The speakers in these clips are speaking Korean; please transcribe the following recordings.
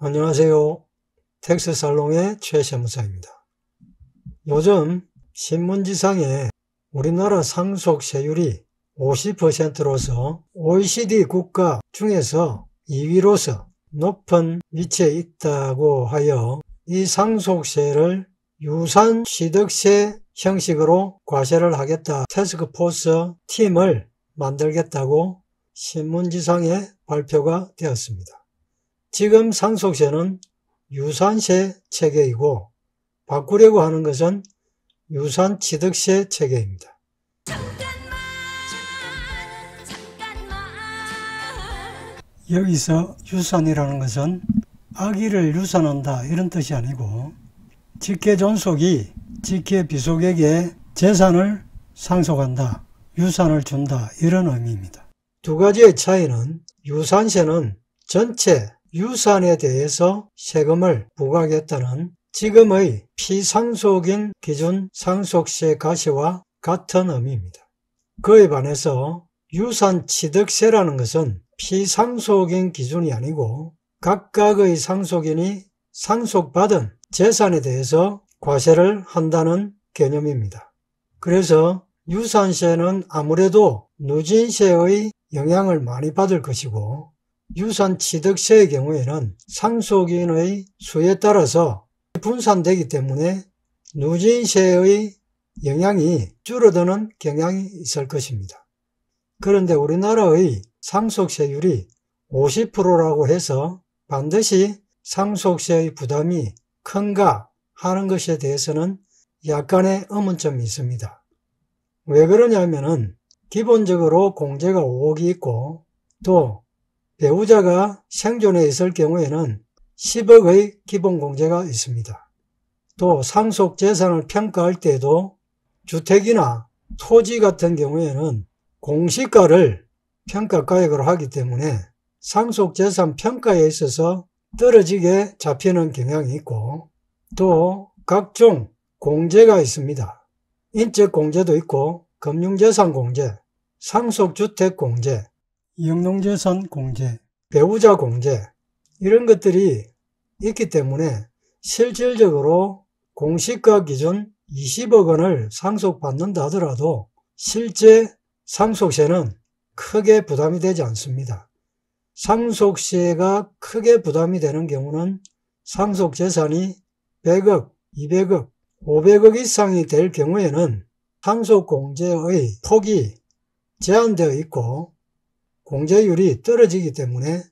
안녕하세요. 텍스살롱의 최세무사입니다. 요즘 신문지상에 우리나라 상속세율이 50%로서 OECD 국가 중에서 2위로서 높은 위치에 있다고 하여 이 상속세를 유산취득세 형식으로 과세를 하겠다, 태스크포스 팀을 만들겠다고 신문지상에 발표가 되었습니다. 지금 상속세는 유산세 체계이고 바꾸려고 하는 것은 유산취득세 체계입니다. 여기서 유산이라는 것은 아기를 유산한다 이런 뜻이 아니고 직계존속이 직계비속에게 재산을 상속한다, 유산을 준다 이런 의미입니다. 두 가지의 차이는 유산세는 전체 유산에 대해서 세금을 부과하겠다는 지금의 피상속인 기준 상속세 과세와 같은 의미입니다. 그에 반해서 유산취득세라는 것은 피상속인 기준이 아니고 각각의 상속인이 상속받은 재산에 대해서 과세를 한다는 개념입니다. 그래서 유산세는 아무래도 누진세의 영향을 많이 받을 것이고 유산취득세의 경우에는 상속인의 수에 따라서 분산되기 때문에 누진세의 영향이 줄어드는 경향이 있을 것입니다. 그런데 우리나라의 상속세율이 50%라고 해서 반드시 상속세의 부담이 큰가 하는 것에 대해서는 약간의 의문점이 있습니다. 왜 그러냐면은 기본적으로 공제가 5억이 있고 또 배우자가 생존해 있을 경우에는 10억의 기본공제가 있습니다. 또 상속재산을 평가할 때도 주택이나 토지 같은 경우에는 공시가를 평가가액으로 하기 때문에 상속재산 평가에 있어서 떨어지게 잡히는 경향이 있고 또 각종 공제가 있습니다. 인적공제도 있고 금융재산공제, 상속주택공제, 영농재산 공제, 배우자 공제 이런 것들이 있기 때문에 실질적으로 공시가 기준 20억 원을 상속받는다 하더라도 실제 상속세는 크게 부담이 되지 않습니다. 상속세가 크게 부담이 되는 경우는 상속재산이 100억, 200억, 500억 이상이 될 경우에는 상속공제의 폭이 제한되어 있고 공제율이 떨어지기 때문에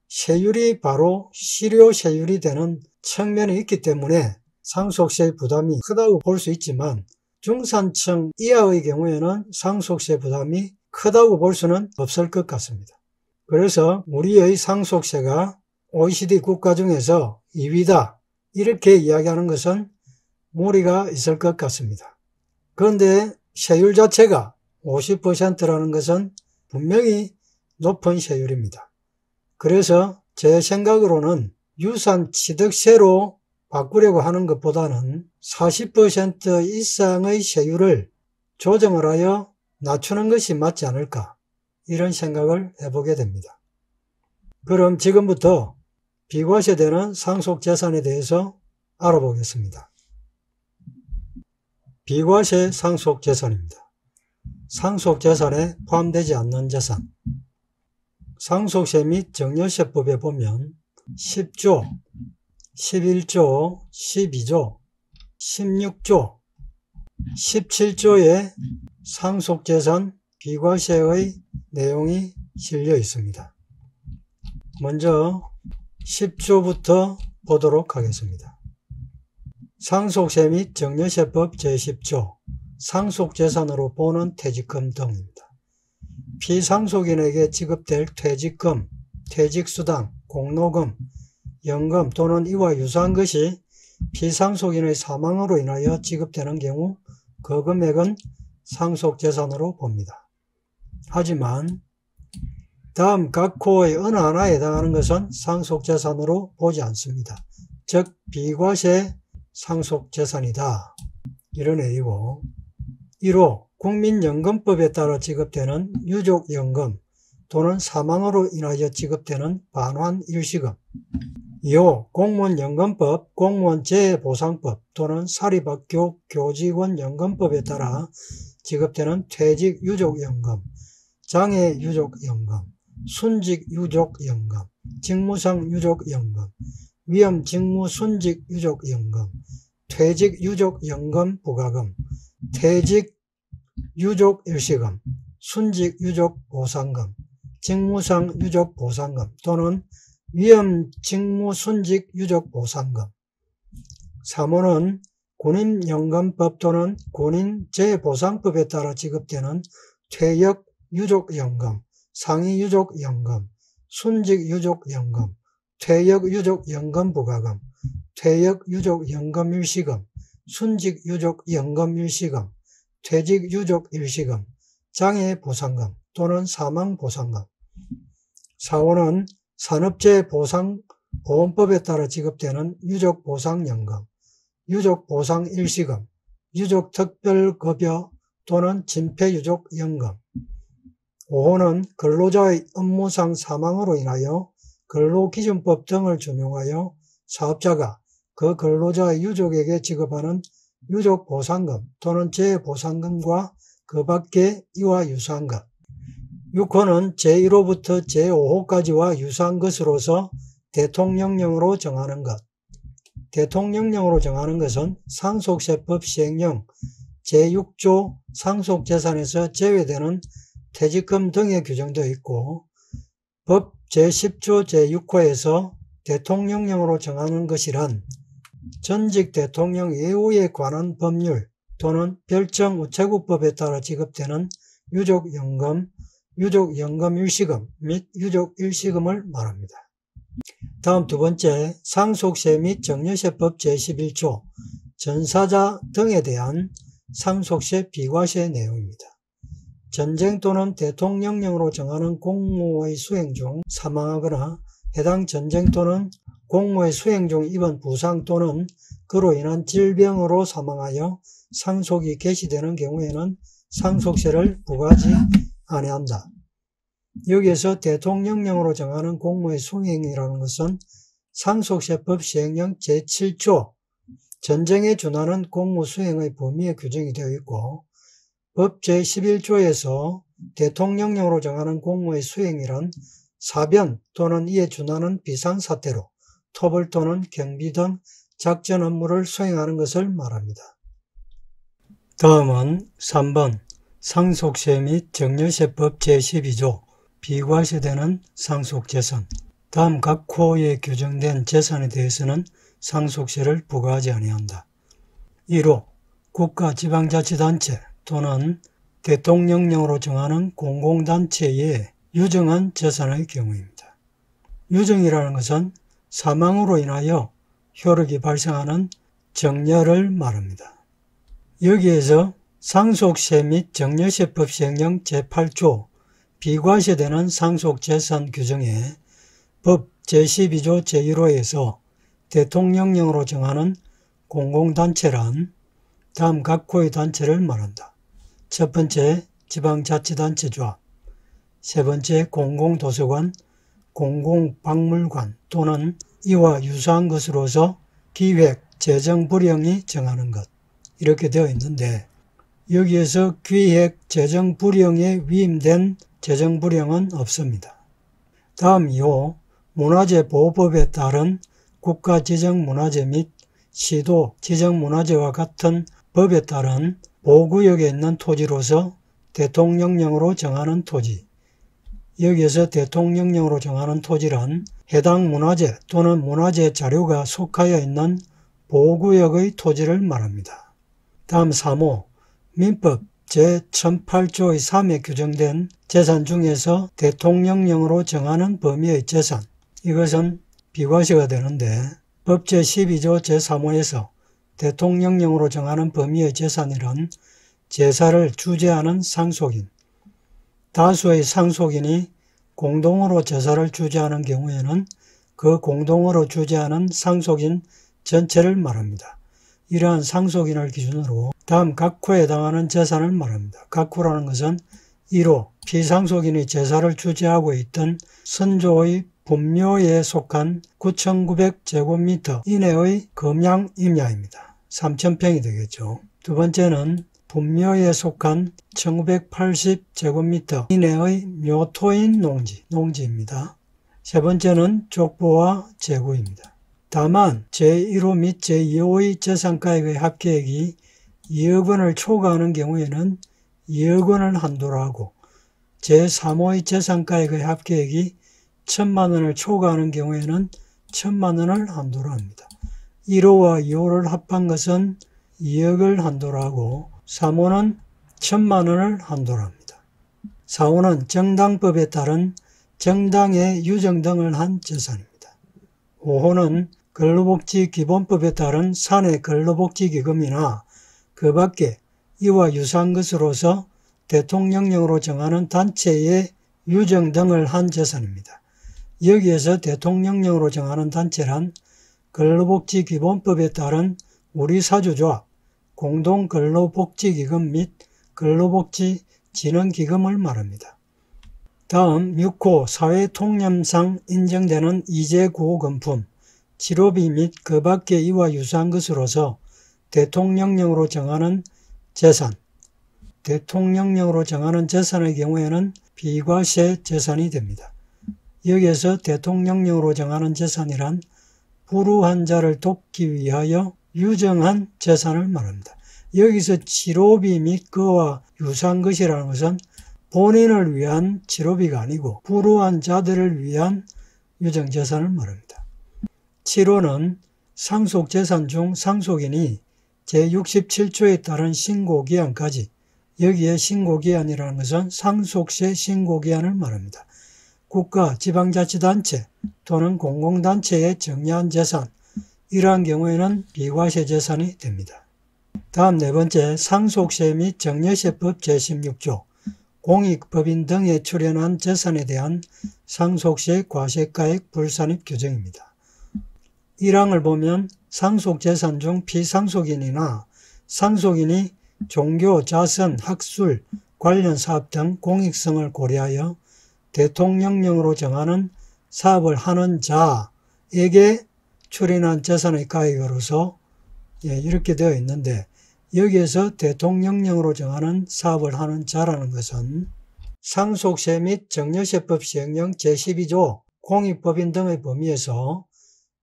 세율이 바로 실효세율이 되는 측면이 있기 때문에 상속세 부담이 크다고 볼 수 있지만 중산층 이하의 경우에는 상속세 부담이 크다고 볼 수는 없을 것 같습니다. 그래서 우리의 상속세가 OECD 국가 중에서 2위다 이렇게 이야기하는 것은 무리가 있을 것 같습니다. 그런데 세율 자체가 50%라는 것은 분명히 높은 세율입니다. 그래서 제 생각으로는 유산취득세로 바꾸려고 하는 것보다는 40% 이상의 세율을 조정을 하여 낮추는 것이 맞지 않을까 이런 생각을 해보게 됩니다. 그럼 지금부터 비과세되는 상속재산에 대해서 알아보겠습니다. 비과세 상속재산입니다. 상속재산에 포함되지 않는 재산. 상속세 및 정려세법에 보면 10조, 11조, 12조, 16조, 17조의 상속재산 비과세의 내용이 실려 있습니다. 먼저 10조부터 보도록 하겠습니다. 상속세 및 정려세법 제10조 상속재산으로 보는 퇴직금 등입니다. 피상속인에게 지급될 퇴직금, 퇴직수당, 공로금, 연금 또는 이와 유사한 것이 피상속인의 사망으로 인하여 지급되는 경우 그 금액은 상속재산으로 봅니다. 하지만 다음 각 코의 어느 하나에 해당하는 것은 상속재산으로 보지 않습니다. 즉 비과세 상속재산이다 이런 의미고 1호 국민연금법에 따라 지급되는 유족연금 또는 사망으로 인하여 지급되는 반환일시금. 2호 공무원연금법, 공무원재해보상법 또는 사립학교 교직원연금법에 따라 지급되는 퇴직유족연금, 장애유족연금, 순직유족연금, 직무상유족연금, 위험직무순직유족연금, 퇴직유족연금 부과금, 퇴직유족일시금, 순직유족보상금, 직무상유족보상금 또는 위험직무순직유족보상금. 3호는 군인연금법 또는 군인재해보상법에 따라 지급되는 퇴역유족연금, 상위유족연금, 순직유족연금, 퇴역유족연금 부과금, 퇴역유족연금일시금, 순직유족연금일시금, 퇴직유족일시금, 장애보상금 또는 사망보상금. 4호는 산업재해보상보험법에 따라 지급되는 유족보상연금, 유족보상일시금, 유족특별급여 또는 진폐유족연금. 5호는 근로자의 업무상 사망으로 인하여 근로기준법 등을 준용하여 사업자가 그 근로자의 유족에게 지급하는 유족보상금 또는 재해보상금과 그 밖에 이와 유사한 것. 6호는 제1호부터 제5호까지와 유사한 것으로서 대통령령으로 정하는 것. 대통령령으로 정하는 것은 상속세법 시행령 제6조 상속재산에서 제외되는 퇴직금 등에 규정되어 있고, 법 제10조 제6호에서 대통령령으로 정하는 것이란 전직 대통령 예우에 관한 법률 또는 별정우체국법에 따라 지급되는 유족연금, 유족연금일시금 및 유족일시금을 말합니다. 다음 두 번째, 상속세 및 정려세법 제11조 전사자 등에 대한 상속세 비과세 내용입니다. 전쟁 또는 대통령령으로 정하는 공무의 수행 중 사망하거나 해당 전쟁 또는 공무의 수행 중 입은 부상 또는 그로 인한 질병으로 사망하여 상속이 개시되는 경우에는 상속세를 부과하지 아니한다. 여기에서 대통령령으로 정하는 공무의 수행이라는 것은 상속세법 시행령 제7조 전쟁에 준하는 공무 수행의 범위에 규정이 되어 있고, 법 제11조에서 대통령령으로 정하는 공무의 수행이란 사변 또는 이에 준하는 비상사태로 토벌 또는 경비 등 작전 업무를 수행하는 것을 말합니다. 다음은 3번 상속세 및 정려세법 제12조 비과세되는 상속재산. 다음 각 호에 규정된 재산에 대해서는 상속세를 부과하지 아니한다. 1호 국가지방자치단체 또는 대통령령으로 정하는 공공단체에 유정한 재산의 경우입니다. 유정이라는 것은 사망으로 인하여 효력이 발생하는 정려를 말합니다. 여기에서 상속세 및 정려세법 시행령 제8조 비과세되는 상속재산 규정에 법 제12조 제1호에서 대통령령으로 정하는 공공단체란 다음 각 호의 단체를 말한다. 첫 번째, 지방자치단체 조합. 세 번째, 공공도서관, 공공박물관 또는 이와 유사한 것으로서 기획, 재정부령이 정하는 것. 이렇게 되어 있는데, 여기에서 기획, 재정부령에 위임된 재정부령은 없습니다. 다음 2호, 문화재보호법에 따른 국가지정문화재 및 시도 지정문화재와 같은 법에 따른 보호구역에 있는 토지로서 대통령령으로 정하는 토지. 여기에서 대통령령으로 정하는 토지란 해당 문화재 또는 문화재 자료가 속하여 있는 보호구역의 토지를 말합니다. 다음 3호, 민법 제1008조의 3에 규정된 재산 중에서 대통령령으로 정하는 범위의 재산. 이것은 비과세가 되는데 법 제12조 제3호에서 대통령령으로 정하는 범위의 재산이란 제사를 주재하는 상속인, 다수의 상속인이 공동으로 제사를 주재하는 경우에는 그 공동으로 주재하는 상속인 전체를 말합니다. 이러한 상속인을 기준으로 다음 각 호에 해당하는 재산을 말합니다. 각 호라는 것은 1호 피상속인이 제사를 주재하고 있던 선조의 분묘에 속한 9,900제곱미터 이내의 금양 임야입니다. 3,000평이 되겠죠. 두 번째는 분묘에 속한 1,980제곱미터 이내의 묘토인 농지입니다. 세 번째는 족보와 제구입니다. 다만 제1호 및 제2호의 재산가액의 합계액이 2억 원을 초과하는 경우에는 2억 원을 한도로 하고 제3호의 재산가액의 합계액이 1,000만 원을 초과하는 경우에는 1,000만 원을 한도로 합니다. 1호와 2호를 합한 것은 2억을 한도로 하고 3호는 1,000만 원을 한도로 합니다. 4호는 정당법에 따른 정당의 유정 등을 한 재산입니다. 5호는 근로복지기본법에 따른 사내 근로복지기금이나 그 밖에 이와 유사한 것으로서 대통령령으로 정하는 단체의 유정 등을 한 재산입니다. 여기에서 대통령령으로 정하는 단체란 근로복지기본법에 따른 우리사주조합, 공동근로복지기금 및 근로복지진흥기금을 말합니다. 다음 6호 사회통념상 인정되는 이재구호금품, 치료비 및 그 밖에 이와 유사한 것으로서 대통령령으로 정하는 재산, 대통령령으로 정하는 재산의 경우에는 비과세 재산이 됩니다. 여기에서 대통령령으로 정하는 재산이란 불우한 자를 돕기 위하여 유정한 재산을 말합니다. 여기서 치료비 및 그와 유사한 것이라는 것은 본인을 위한 치료비가 아니고 불우한 자들을 위한 유정재산을 말합니다. 치료는 상속재산 중 상속인이 제67조에 따른 신고기한까지, 여기에 신고기한이라는 것은 상속세 신고기한을 말합니다. 국가, 지방자치단체 또는 공공단체에 정리한 재산, 이러한 경우에는 비과세 재산이 됩니다. 다음 네 번째, 상속세 및 정려세법 제16조, 공익법인 등에 출연한 재산에 대한 상속세 과세가액 불산입 규정입니다. 1항을 보면 상속재산 중 피상속인이나 상속인이 종교, 자선, 학술, 관련 사업 등 공익성을 고려하여 대통령령으로 정하는 사업을 하는 자에게 출연한 재산의 가액으로서 이렇게 되어 있는데, 여기에서 대통령령으로 정하는 사업을 하는 자라는 것은 상속세 및 정려세법 시행령 제12조 공익법인 등의 범위에서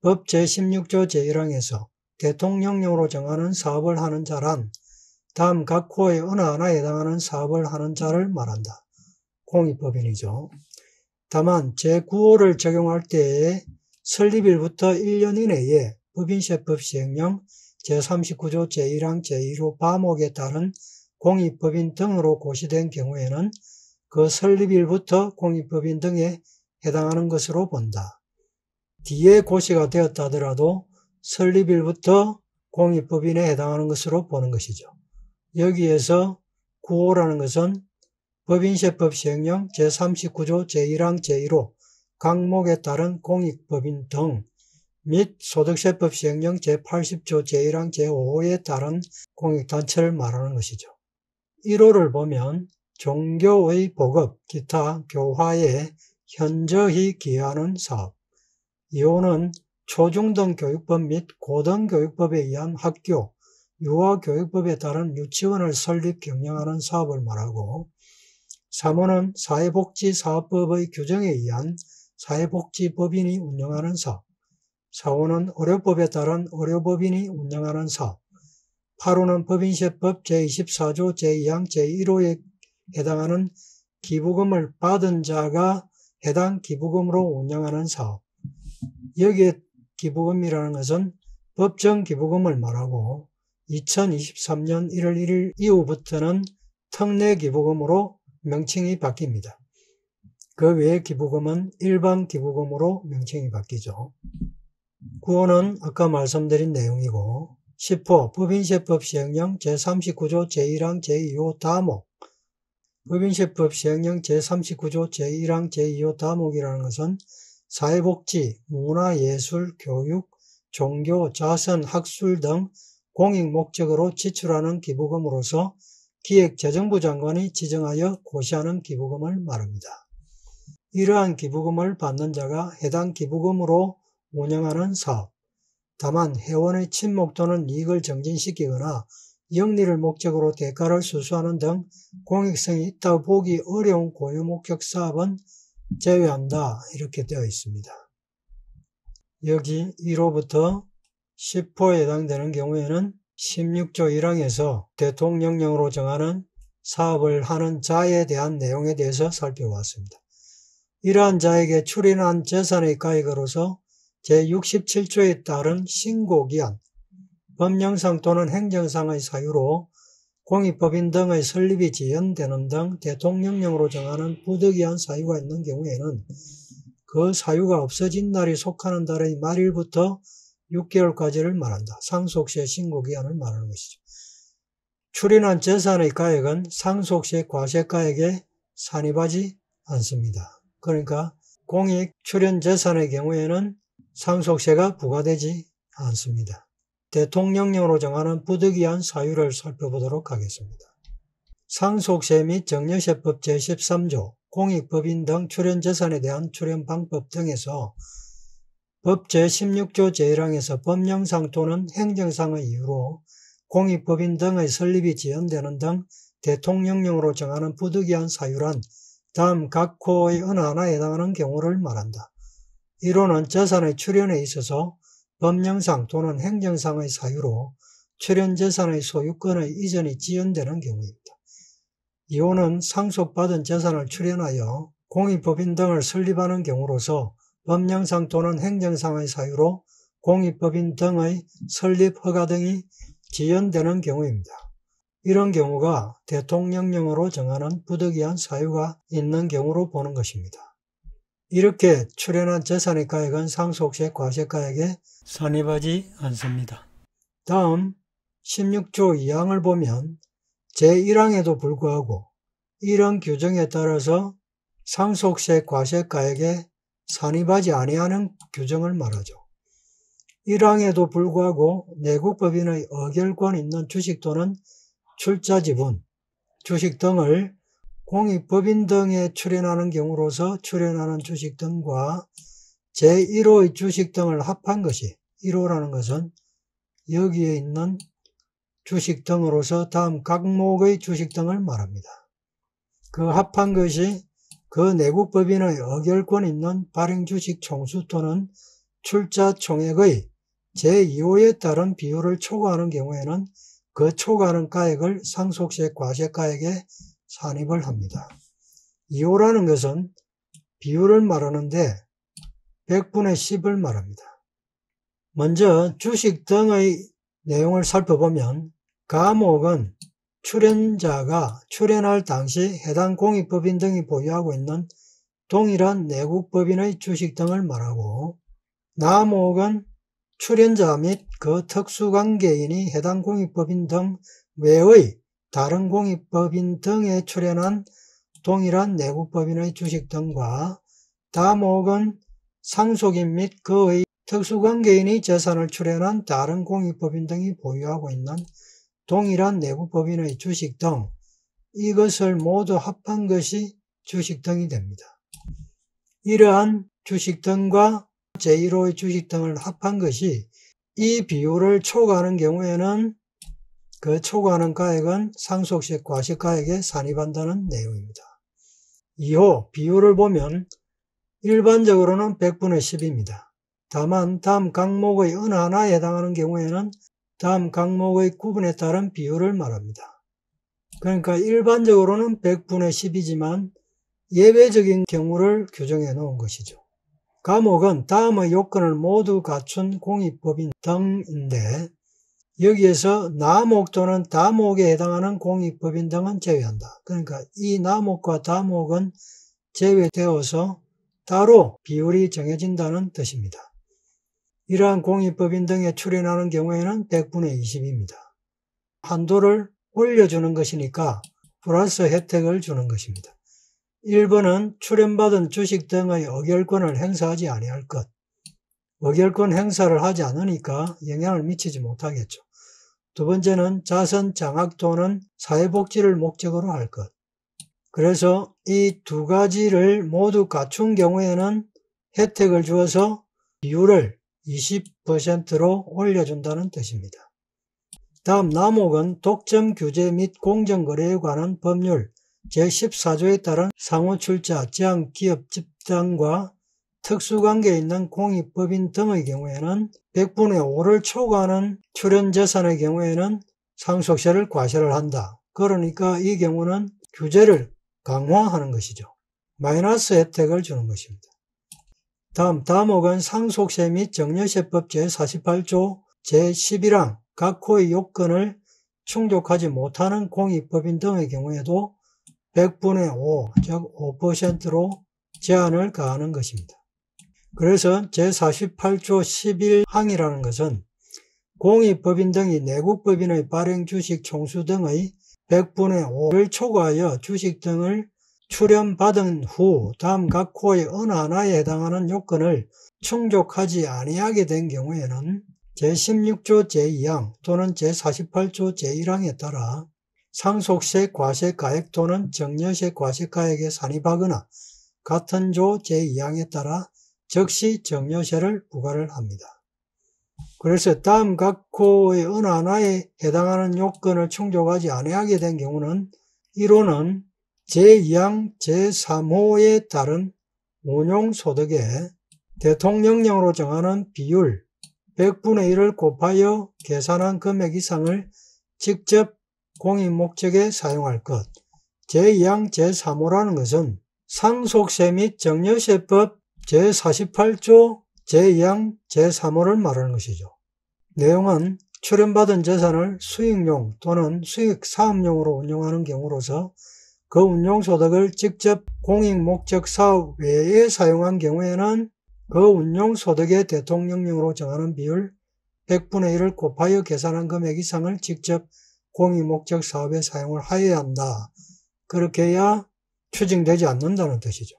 법 제16조 제1항에서 대통령령으로 정하는 사업을 하는 자란 다음 각 호의 어느 하나에 해당하는 사업을 하는 자를 말한다. 공익법인이죠. 다만 제9호를 적용할 때에 설립일부터 1년 이내에 법인세법 시행령 제39조 제1항 제1호 과목에 따른 공익법인 등으로 고시된 경우에는 그 설립일부터 공익법인 등에 해당하는 것으로 본다. 뒤에 고시가 되었다 하더라도 설립일부터 공익법인에 해당하는 것으로 보는 것이죠. 여기에서 9호라는 것은 법인세법 시행령 제39조 제1항 제1호 강목에 따른 공익법인 등 및 소득세법 시행령 제80조 제1항 제5호에 따른 공익단체를 말하는 것이죠. 1호를 보면 종교의 복업, 기타, 교화에 현저히 기여하는 사업. 2호는 초중등교육법 및 고등교육법에 의한 학교, 유아교육법에 따른 유치원을 설립 경영하는 사업을 말하고, 3호는 사회복지사업법의 규정에 의한 사회복지법인이 운영하는 사업, 4호는 의료법에 따른 의료법인이 운영하는 사업, 8호는 법인세법 제24조 제2항 제1호에 해당하는 기부금을 받은 자가 해당 기부금으로 운영하는 사업. 여기에 기부금이라는 것은 법정 기부금을 말하고 2023년 1월 1일 이후부터는 특례 기부금으로 명칭이 바뀝니다. 그 외의 기부금은 일반 기부금으로 명칭이 바뀌죠. 9호는 아까 말씀드린 내용이고, 10호 법인세법 시행령 제39조 제1항 제2호 다목. 법인세법 시행령 제39조 제1항 제2호 다목이라는 것은 사회복지, 문화예술, 교육, 종교, 자선, 학술 등 공익 목적으로 지출하는 기부금으로서 기획재정부 장관이 지정하여 고시하는 기부금을 말합니다. 이러한 기부금을 받는 자가 해당 기부금으로 운영하는 사업, 다만 회원의 친목 또는 이익을 정진시키거나 영리를 목적으로 대가를 수수하는 등 공익성이 있다고 보기 어려운 고유목적 사업은 제외한다. 이렇게 되어 있습니다. 여기 1호부터 10호에 해당되는 경우에는 16조 1항에서 대통령령으로 정하는 사업을 하는 자에 대한 내용에 대해서 살펴봤습니다. 이러한 자에게 출인한 재산의 가액으로서 제67조에 따른 신고기한, 법령상 또는 행정상의 사유로 공익법인 등의 설립이 지연되는 등 대통령령으로 정하는 부득이한 사유가 있는 경우에는 그 사유가 없어진 날이 속하는 달의 말일부터 6개월까지를 말한다. 상속세 신고기한을 말하는 것이죠. 출인한 재산의 가액은 상속세 과세가액에 산입하지 않습니다. 그러니까 공익 출연 재산의 경우에는 상속세가 부과되지 않습니다. 대통령령으로 정하는 부득이한 사유를 살펴보도록 하겠습니다. 상속세 및 정려세법 제13조 공익법인 등 출연재산에 대한 출연방법 등에서 법 제16조 제1항에서 법령상 또는 행정상의 이유로 공익법인 등의 설립이 지연되는 등 대통령령으로 정하는 부득이한 사유란 다음 각 호의 어느 하나에 해당하는 경우를 말한다. 1호는 재산의 출연에 있어서 법령상 또는 행정상의 사유로 출연재산의 소유권의 이전이 지연되는 경우입니다. 2호는 상속받은 재산을 출연하여 공익법인 등을 설립하는 경우로서 법령상 또는 행정상의 사유로 공익법인 등의 설립 허가 등이 지연되는 경우입니다. 이런 경우가 대통령령으로 정하는 부득이한 사유가 있는 경우로 보는 것입니다. 이렇게 출연한 재산의 가액은 상속세 과세가액에 산입하지 않습니다. 다음 16조 2항을 보면 제1항에도 불구하고 이런 규정에 따라서 상속세 과세가액에 산입하지 아니하는 규정을 말하죠. 1항에도 불구하고 내국법인의 의결권 있는 주식 또는 출자지분, 주식 등을 공익법인 등에 출연하는 경우로서 출연하는 주식 등과 제1호의 주식 등을 합한 것이 1호라는 것은 여기에 있는 주식 등으로서 다음 각목의 주식 등을 말합니다. 그 합한 것이 그 내국법인의 의결권 있는 발행주식 총수 또는 출자 총액의 제2호에 따른 비율을 초과하는 경우에는 그 초과하는 가액을 상속세 과세가액에 산입을 합니다. 2호라는 것은 비율을 말하는데 100분의 10을 말합니다. 먼저 주식 등의 내용을 살펴보면 가목은 출연자가 출연할 당시 해당 공익법인 등이 보유하고 있는 동일한 내국법인의 주식 등을 말하고 나목은 출연자 및 그 특수관계인이 해당 공익법인 등 외의 다른 공익법인 등에 출연한 동일한 내국법인의 주식 등과 다목은 상속인 및 그의 특수관계인이 재산을 출연한 다른 공익법인 등이 보유하고 있는 동일한 내국법인의 주식 등 이것을 모두 합한 것이 주식 등이 됩니다. 이러한 주식 등과 제1호의 주식 등을 합한 것이 이 비율을 초과하는 경우에는 그 초과하는 가액은 상속세 과세가액에 산입한다는 내용입니다. 2호 비율을 보면 일반적으로는 100분의 10입니다. 다만 다음 각목의 어느 하나에 해당하는 경우에는 다음 각목의 구분에 따른 비율을 말합니다. 그러니까 일반적으로는 100분의 10이지만 예외적인 경우를 규정해 놓은 것이죠. 가목은 다음의 요건을 모두 갖춘 공익법인 등인데 여기에서 나목 또는 다목에 해당하는 공익법인 등은 제외한다. 그러니까 이 나목과 다목은 제외되어서 따로 비율이 정해진다는 뜻입니다. 이러한 공익법인 등에 출연하는 경우에는 100분의 20입니다. 한도를 올려주는 것이니까 플러스 혜택을 주는 것입니다. 1번은 출연받은 주식 등의 의결권을 행사하지 아니할 것. 의결권 행사를 하지 않으니까 영향을 미치지 못하겠죠. 두 번째는 자선 장학 또는 사회복지를 목적으로 할 것. 그래서 이 두 가지를 모두 갖춘 경우에는 혜택을 주어서 비율을 20%로 올려준다는 뜻입니다. 다음 남옥은 독점 규제 및 공정거래에 관한 법률 제14조에 따른 상호출자, 제한기업 집단과 특수관계에 있는 공익법인 등의 경우에는 100분의 5를 초과하는 출연재산의 경우에는 상속세를 과세를 한다. 그러니까 이 경우는 규제를 강화하는 것이죠. 마이너스 혜택을 주는 것입니다. 다음 다목은 상속세 및 정려세법 제48조 제11항 각호의 요건을 충족하지 못하는 공익법인 등의 경우에도 100분의 5, 즉 5%로 제한을 가하는 것입니다. 그래서 제48조 11항이라는 것은 공익법인 등이 내국법인의 발행 주식 총수 등의 100분의 5를 초과하여 주식 등을 출연받은 후 다음 각 호의 어느 하나에 해당하는 요건을 충족하지 아니하게 된 경우에는 제16조 제2항 또는 제48조 제1항에 따라 상속세 과세가액 또는 정려세 과세가액에 산입하거나 같은 조 제2항에 따라 즉시 정려세를 부과를 합니다. 그래서 다음 각 호의 어느 하나에 해당하는 요건을 충족하지 아니하게 된 경우는 1호는 제2항 제3호에 따른 운용소득에 대통령령으로 정하는 비율 100분의 1을 곱하여 계산한 금액 이상을 직접 공익목적에 사용할 것. 제2항 제3호라는 것은 상속세 및 정려세법 제48조 제2항 제3호를 말하는 것이죠. 내용은 출연받은 재산을 수익용 또는 수익사업용으로 운용하는 경우로서 그 운용소득을 직접 공익목적 사업 외에 사용한 경우에는 그 운용소득의 대통령령으로 정하는 비율 100분의 1을 곱하여 계산한 금액 이상을 직접 공익목적 사업에 사용을 하여야 한다. 그렇게 해야 추징되지 않는다는 뜻이죠.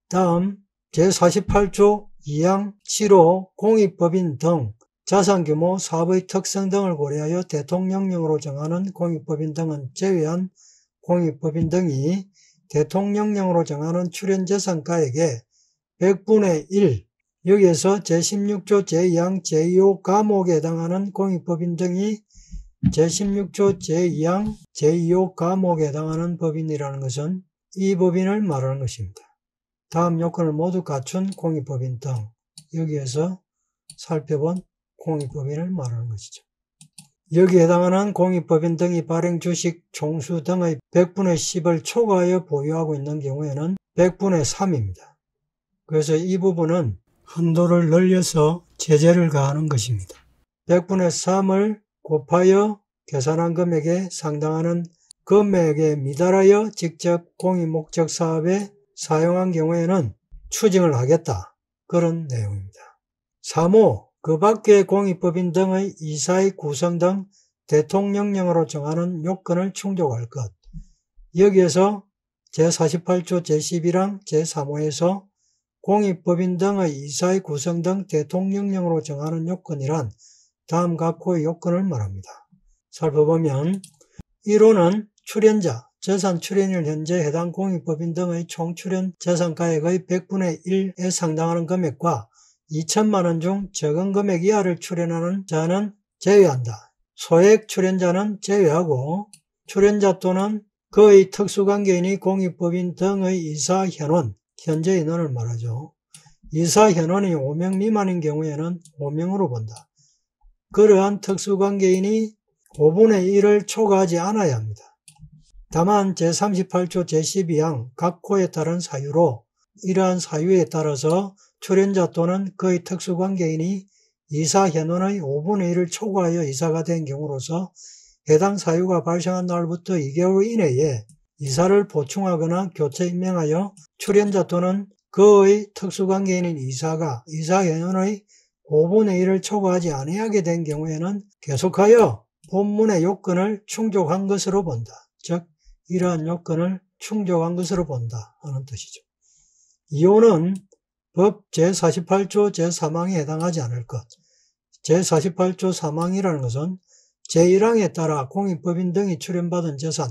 다음 제48조 2항 7호 공익법인 등 자산규모 사업의 특성 등을 고려하여 대통령령으로 정하는 공익법인 등은 제외한 공익법인 등이 대통령령으로 정하는 출연재산가액의 100분의 1, 여기에서 제16조 제2항 제2호 과목에 해당하는 공익법인 등이 제16조 제2항 제2호 과목에 해당하는 법인이라는 것은 이 법인을 말하는 것입니다. 다음 요건을 모두 갖춘 공익법인 등, 여기에서 살펴본 공익법인을 말하는 것이죠. 여기에 해당하는 공익법인 등이 발행 주식 총수 등의 100분의 10을 초과하여 보유하고 있는 경우에는 100분의 3입니다. 그래서 이 부분은 한도를 늘려서 제재를 가하는 것입니다. 100분의 3을 곱하여 계산한 금액에 상당하는 금액에 미달하여 직접 공익목적 사업에 사용한 경우에는 추징을 하겠다. 그런 내용입니다. 3호, 그 밖의 공익법인 등의 이사의 구성 등 대통령령으로 정하는 요건을 충족할 것. 여기에서 제48조 제11항 제3호에서 공익법인 등의 이사의 구성 등 대통령령으로 정하는 요건이란 다음 각 호의 요건을 말합니다. 살펴보면 1호는 출연자, 재산 출연일 현재 해당 공익법인 등의 총 출연 재산가액의 100분의 1에 상당하는 금액과 2천만 원 중 적은 금액 이하를 출연하는 자는 제외한다. 소액 출연자는 제외하고 출연자 또는 그의 특수관계인이 공익법인 등의 이사 현원, 현재 인원을 말하죠. 이사 현원이 5명 미만인 경우에는 5명으로 본다. 그러한 특수관계인이 5분의 1을 초과하지 않아야 합니다. 다만 제38조 제12항 각 호에 따른 사유로 이러한 사유에 따라서 출연자 또는 그의 특수관계인이 이사 현원의 5분의 1을 초과하여 이사가 된 경우로서 해당 사유가 발생한 날부터 2개월 이내에 이사를 보충하거나 교체 임명하여 출연자 또는 그의 특수관계인인 이사가 이사 현원의 5분의 1을 초과하지 아니하게 된 경우에는 계속하여 본문의 요건을 충족한 것으로 본다. 즉 이러한 요건을 충족한 것으로 본다 하는 뜻이죠. 2호는 법 제48조 제3항에 해당하지 않을 것. 제48조 3항이라는 것은 제1항에 따라 공익법인 등이 출연받은 재산,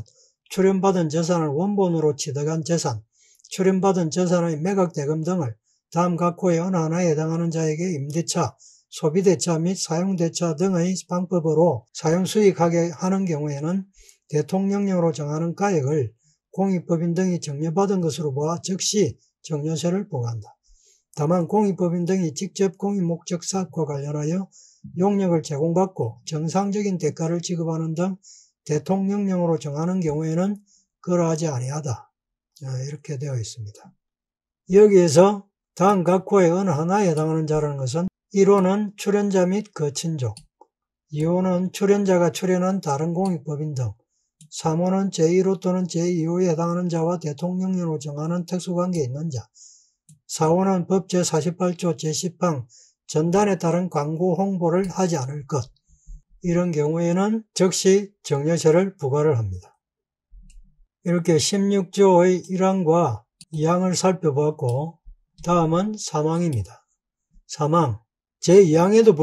출연받은 재산을 원본으로 취득한 재산, 출연받은 재산의 매각대금 등을 다음 각 호의 어느 하나에 해당하는 자에게 임대차, 소비대차 및 사용대차 등의 방법으로 사용수익하게 하는 경우에는 대통령령으로 정하는 가액을 공익법인 등이 정려받은 것으로 보아 즉시 정려세를 부과한다. 다만 공익법인 등이 직접 공익목적 사업과 관련하여 용역을 제공받고 정상적인 대가를 지급하는 등 대통령령으로 정하는 경우에는 그러하지 아니하다. 이렇게 되어 있습니다. 여기에서 다음 각 호의 어느 하나에 해당하는 자라는 것은 1호는 출연자 및 그 친족, 2호는 출연자가 출연한 다른 공익법인 등, 3호는 제1호 또는 제2호에 해당하는 자와 대통령령으로 정하는 특수관계에 있는 자, 4호는 법 제48조 제10항 전단에 따른 광고 홍보를 하지 않을 것. 이런 경우에는 즉시 정려세를 부과를 합니다. 이렇게 16조의 1항과 2항을 살펴보았고 다음은 3항입니다. 3항. 제2항에도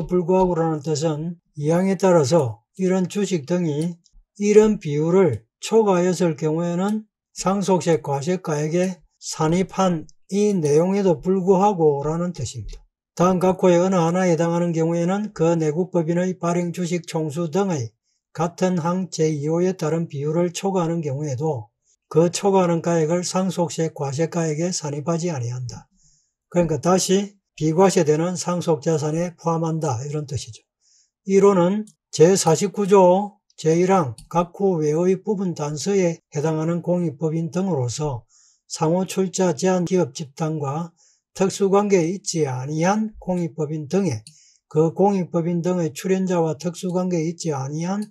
불구하고라는 뜻은 2항에 따라서 이런 주식 등이 이런 비율을 초과하였을 경우에는 상속세 과세가액에 산입한 이 내용에도 불구하고 라는 뜻입니다. 다음 각 호의 어느 하나에 해당하는 경우에는 그 내국법인의 발행 주식 총수 등의 같은 항 제2호에 따른 비율을 초과하는 경우에도 그 초과하는 가액을 상속세 과세가액에 산입하지 아니한다. 그러니까 다시 비과세되는 상속자산에 포함한다 이런 뜻이죠. 1호는 제49조 제1항 각 호 외의 부분 단서에 해당하는 공익법인 등으로서 상호 출자 제한 기업 집단과 특수관계에 있지 아니한 공익법인 등에 그 공익법인 등의 출연자와 특수관계에 있지 아니한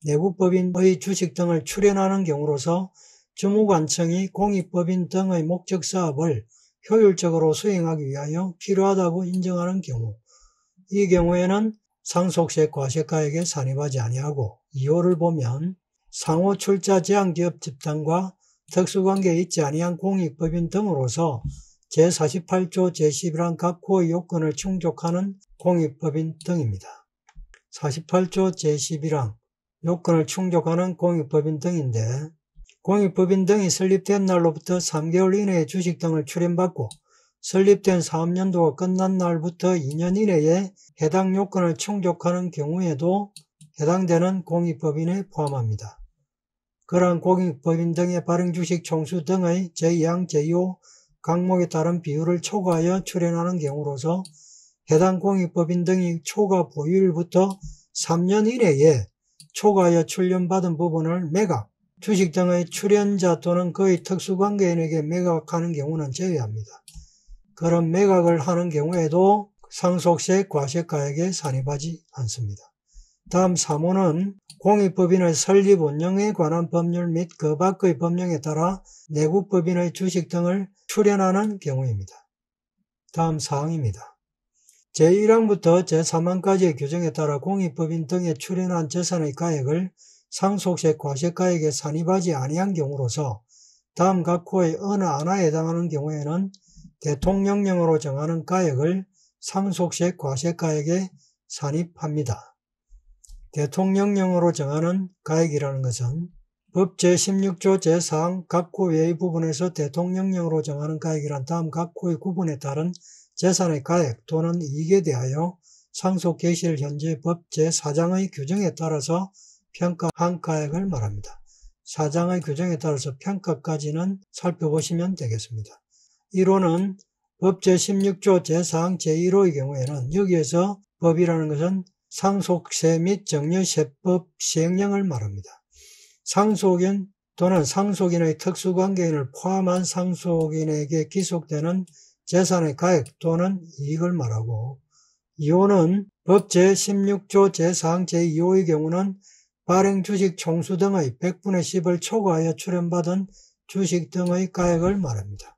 내국법인의 주식 등을 출연하는 경우로서 주무관청이 공익법인 등의 목적사업을 효율적으로 수행하기 위하여 필요하다고 인정하는 경우, 이 경우에는 상속세 과세가액에 산입하지 아니하고 2호를 보면 상호 출자 제한 기업 집단과 특수관계에 있지 아니한 공익법인 등으로서 제48조 제11항 각 호의 요건을 충족하는 공익법인 등입니다. 48조 제11항 요건을 충족하는 공익법인 등인데 공익법인 등이 설립된 날로부터 3개월 이내에 주식 등을 출연받고 설립된 사업연도가 끝난 날부터 2년 이내에 해당 요건을 충족하는 경우에도 해당되는 공익법인에 포함합니다. 그러한 공익법인 등의 발행 주식 총수 등의 제2항 제2호 항목에 따른 비율을 초과하여 출연하는 경우로서 해당 공익법인 등이 초과 보유일부터 3년 이내에 초과하여 출연받은 부분을 매각, 주식 등의 출연자 또는 그의 특수관계인에게 매각하는 경우는 제외합니다. 그런 매각을 하는 경우에도 상속세 과세가액에 산입하지 않습니다. 다음 3호는 공익법인의 설립 운영에 관한 법률 및 그 밖의 법령에 따라 내국법인의 주식 등을 출연하는 경우입니다. 다음 사항입니다. 제1항부터 제3항까지의 규정에 따라 공익법인 등에 출연한 재산의 가액을 상속세 과세가액에 산입하지 아니한 경우로서 다음 각 호의 어느 하나에 해당하는 경우에는 대통령령으로 정하는 가액을 상속세 과세가액에 산입합니다. 대통령령으로 정하는 가액이라는 것은 법 제16조 제4항 각 호 외의 부분에서 대통령령으로 정하는 가액이란 다음 각 호의 구분에 따른 재산의 가액 또는 이익에 대하여 상속 개시일 현재 법 제4장의 규정에 따라서 평가한 가액을 말합니다. 4장의 규정에 따라서 평가까지는 살펴보시면 되겠습니다. 1호는 법 제16조 제4항 제1호의 경우에는 여기에서 법이라는 것은 상속세 및 정려세법 시행령을 말합니다. 상속인 또는 상속인의 특수관계인을 포함한 상속인에게 기속되는 재산의 가액 또는 이익을 말하고 2호는 법 제16조 제4항 제2호의 경우는 발행 주식 총수 등의 100분의 10을 초과하여 출연받은 주식 등의 가액을 말합니다.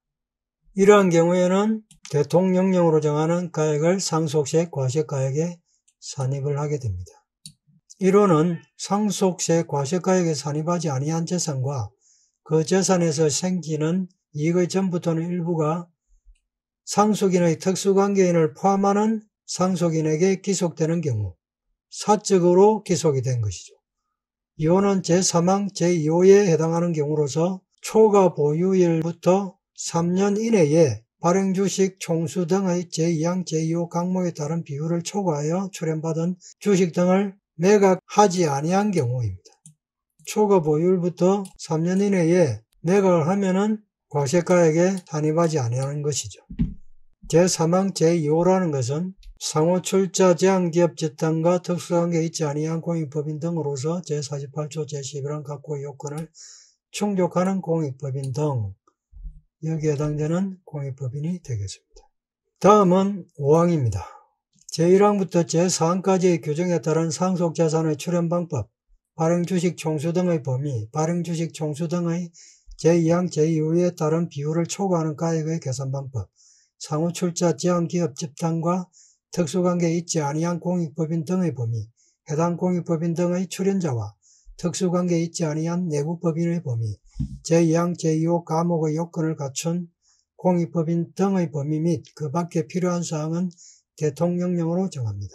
이러한 경우에는 대통령령으로 정하는 가액을 상속세 과세가액에 산입을 하게 됩니다. 1호는 상속세 과세가액에 산입하지 아니한 재산과 그 재산에서 생기는 이익의 전부 또는 일부가 상속인의 특수관계인을 포함하는 상속인에게 기속되는 경우 사적으로 기속이 된 것이죠. 이호는 제3항 제2호에 해당하는 경우로서 초과 보유일부터 3년 이내에 발행주식 총수 등의 제2항 제2호 강목에 따른 비율을 초과하여 출연받은 주식 등을 매각하지 아니한 경우입니다. 초과 보유일부터 3년 이내에 매각을 하면은 과세가액에 산입하지 아니하는 것이죠. 제3항 제2호라는 것은 상호 출자 제한기업 집단과 특수관계 있지 아니한 공익법인 등으로서 제48조 제11항 각고의 요건을 충족하는 공익법인 등 여기에 해당되는 공익법인이 되겠습니다. 다음은 5항입니다. 제1항부터 제4항까지의 규정에 따른 상속재산의 출연방법, 발행주식 총수 등의 범위, 발행주식 총수 등의 제2항 제2호에 따른 비율을 초과하는 가액의 계산방법, 상호출자 제한기업 집단과 특수관계 있지 아니한 공익법인 등의 범위, 해당 공익법인 등의 출연자와 특수관계 있지 아니한 내국법인의 범위, 제2항 제2호 가목의 요건을 갖춘 공익법인 등의 범위 및 그 밖에 필요한 사항은 대통령령으로 정합니다.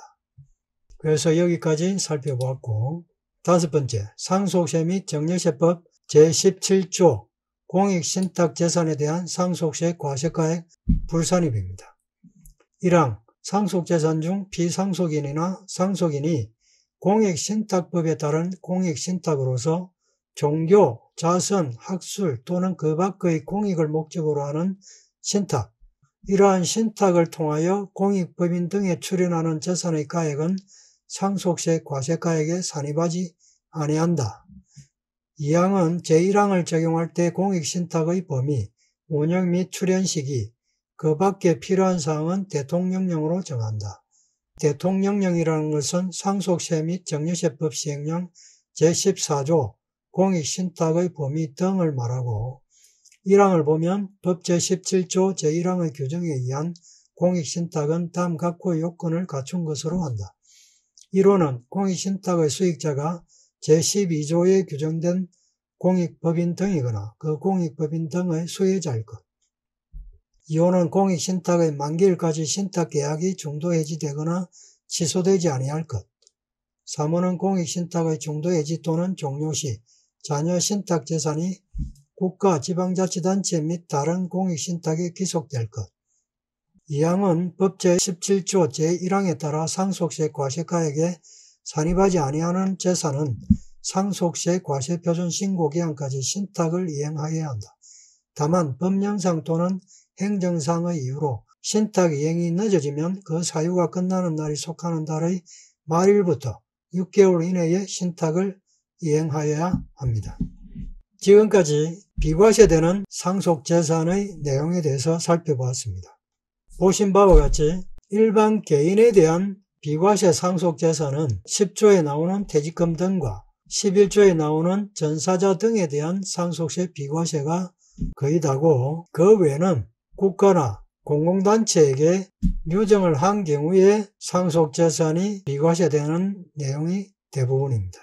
그래서 여기까지 살펴보았고, 다섯 번째, 상속세 및 정려세법 제17조 공익신탁재산에 대한 상속세 과세가액 불산입입니다. 1항 상속재산 중 비상속인이나 상속인이 공익신탁법에 따른 공익신탁으로서 종교, 자선, 학술 또는 그 밖의 공익을 목적으로 하는 신탁, 이러한 신탁을 통하여 공익법인 등에 출연하는 재산의 가액은 상속세 과세가액에 산입하지 아니한다. 2항은 제1항을 적용할 때 공익신탁의 범위, 운영 및 출연 시기, 그 밖에 필요한 사항은 대통령령으로 정한다. 대통령령이라는 것은 상속세 및 정려세법 시행령 제14조 공익신탁의 범위 등을 말하고, 1항을 보면 법 제17조 제1항의 규정에 의한 공익신탁은 다음 각호의 요건을 갖춘 것으로 한다. 1호는 공익신탁의 수익자가 제12조에 규정된 공익법인 등이거나 그 공익법인 등의 수혜자일 것. 2호는 공익신탁의 만기일까지 신탁계약이 중도해지되거나 취소되지 아니할 것. 3호는 공익신탁의 중도해지 또는 종료시 자녀 신탁재산이 국가, 지방자치단체 및 다른 공익신탁에 귀속될 것. 2항은 법 제17조 제1항에 따라 상속세 과세가액에 산입하지 아니하는 재산은 상속세 과세표준 신고기한까지 신탁을 이행하여야 한다. 다만 법령상 또는 행정상의 이유로 신탁 이행이 늦어지면 그 사유가 끝나는 날이 속하는 달의 말일부터 6개월 이내에 신탁을 이행하여야 합니다. 지금까지 비과세되는 상속재산의 내용에 대해서 살펴보았습니다. 보신 바와 같이 일반 개인에 대한 비과세 상속재산은 10조에 나오는 퇴직금 등과 11조에 나오는 전사자 등에 대한 상속세 비과세가 거의 다고, 그 외에는 국가나 공공단체에게 유정을 한 경우에 상속재산이 비과세되는 내용이 대부분입니다.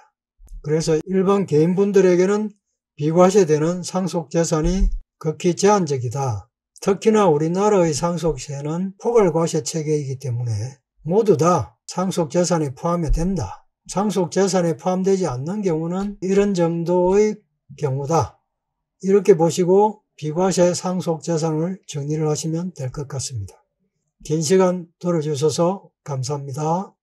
그래서 일반 개인분들에게는 비과세되는 상속재산이 극히 제한적이다. 특히나 우리나라의 상속세는 포괄과세 체계이기 때문에 모두 다 상속재산에 포함이 된다. 상속재산에 포함되지 않는 경우는 이런 정도의 경우다. 이렇게 보시고 비과세 상속재산을 정리를 하시면 될 것 같습니다. 긴 시간 들어주셔서 감사합니다.